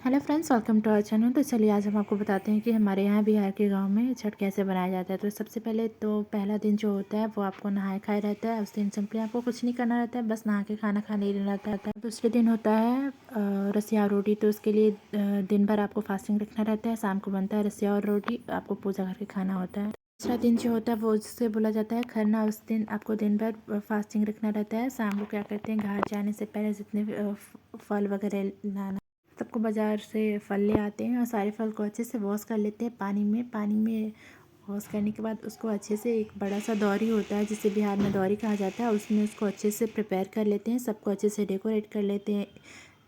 Hello friends, welcome to our channel. तो चलिए आज हम आपको बताते हैं कि हमारे यहाँ बिहार के गांव में छठ कैसे बनाया जाता है। तो सबसे पहले तो पहला दिन जो होता है वो आपको नहाए खाए रहता है। उस दिन सिंपली आपको कुछ नहीं करना रहता है, बस नहा के खाना खा नहीं रहता है। दूसरे दिन होता है रसिया और रोटी। तो उसके लिए दिन भर आपको फास्टिंग रखना रहता है। शाम को बनता है रसिया और रोटी, आपको पूजा करके खाना होता है। तीसरा दिन जो होता है वो उससे बोला जाता है खरना। उस दिन आपको दिन भर फास्टिंग रखना रहता है। शाम को क्या करते हैं, घाट जाने से पहले जितने भी फल वगैरह लाना, सबको बाज़ार से फल ले आते हैं और सारे फल को अच्छे से वॉश कर लेते हैं पानी में वॉश करने के बाद उसको अच्छे से, एक बड़ा सा दौरी होता है जिसे बिहार में दौरी कहा जाता है, उसमें उसको अच्छे से प्रिपेयर कर लेते हैं। सबको अच्छे से डेकोरेट कर लेते हैं,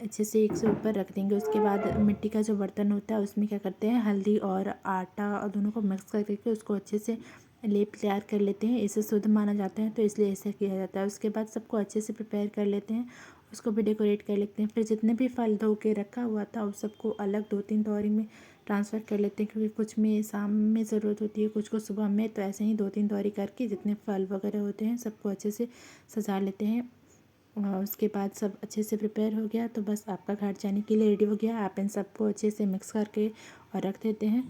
अच्छे से एक से ऊपर रख देंगे। उसके बाद मिट्टी का जो बर्तन होता है उसमें क्या करते हैं, हल्दी और आटा और दोनों को मिक्स करके उसको अच्छे से लेप तैयार कर लेते हैं। इसे शुद्ध माना जाता है तो इसलिए ऐसा किया जाता है। उसके बाद सबको अच्छे से प्रिपेयर कर लेते हैं, उसको भी डेकोरेट कर लेते हैं। फिर जितने भी फल धो के रखा हुआ था उस सबको अलग 2-3 दौरी में ट्रांसफ़र कर लेते हैं, क्योंकि कुछ में शाम में ज़रूरत होती है, कुछ को सुबह में। तो ऐसे ही 2-3 दौरी करके जितने फल वगैरह होते हैं सबको अच्छे से सजा लेते हैं। और उसके बाद सब अच्छे से प्रिपेयर हो गया तो बस आपका घाट जाने के लिए रेडी हो गया। आप इन सबको अच्छे से मिक्स करके और रख देते हैं।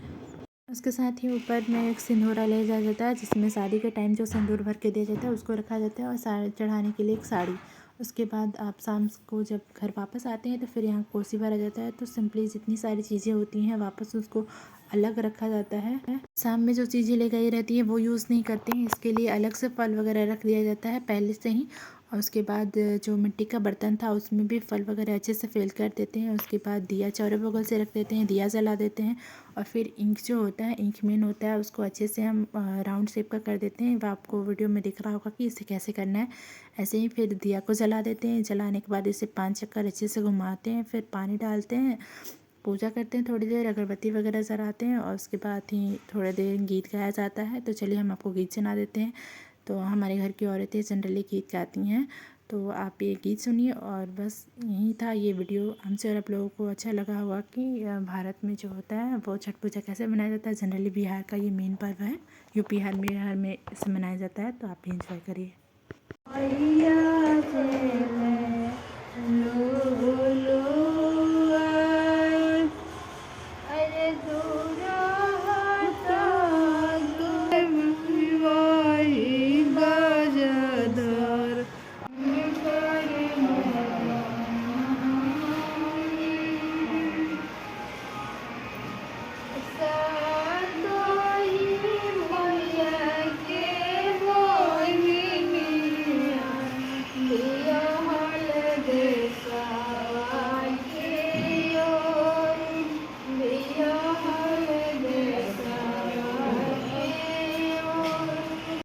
उसके साथ ही ऊपर में एक सिंदूरा ले जाया जाता है, जिसमें शादी के टाइम जो सिंदूर भर के दिया जाता है उसको रखा जाता है, और चढ़ाने के लिए एक साड़ी। उसके बाद आप शाम को जब घर वापस आते हैं तो फिर यहाँ कोसी भरा जाता है। तो सिंपली जितनी सारी चीज़ें होती हैं वापस उसको अलग रखा जाता है। शाम में जो चीज़ें ले गई रहती हैं वो यूज़ नहीं करते हैं, इसके लिए अलग से फल वगैरह रख दिया जाता है पहले से ही। और उसके बाद जो मिट्टी का बर्तन था उसमें भी फल वगैरह अच्छे से फिल कर देते हैं। उसके बाद दिया चारों बगल से रख देते हैं, दिया जला देते हैं। और फिर इंक जो होता है, इंक मेन होता है, उसको अच्छे से हम राउंड शेप का कर देते हैं। वह आपको वीडियो में दिख रहा होगा कि इसे कैसे करना है। ऐसे ही फिर दिया को जला देते हैं। जलाने के बाद इसे 5 चक्कर अच्छे से घुमाते हैं, फिर पानी डालते हैं, पूजा करते हैं, थोड़ी देर अगरबत्ती वगैरह जलाते हैं, और उसके बाद ही थोड़ी देर गीत गाया जाता है। तो चलिए हम आपको गीत सुना देते हैं। तो हमारे घर की औरतें जनरली गीत गाती हैं, तो आप ये गीत सुनिए। और बस यही था ये वीडियो। हमसे और आप लोगों को अच्छा लगा होगा कि भारत में जो होता है वो छठ पूजा कैसे मनाया जाता है। जनरली बिहार का ये मेन पर्व है, यूपी बिहार में इसे मनाया जाता है। तो आप भी इंजॉय करिए।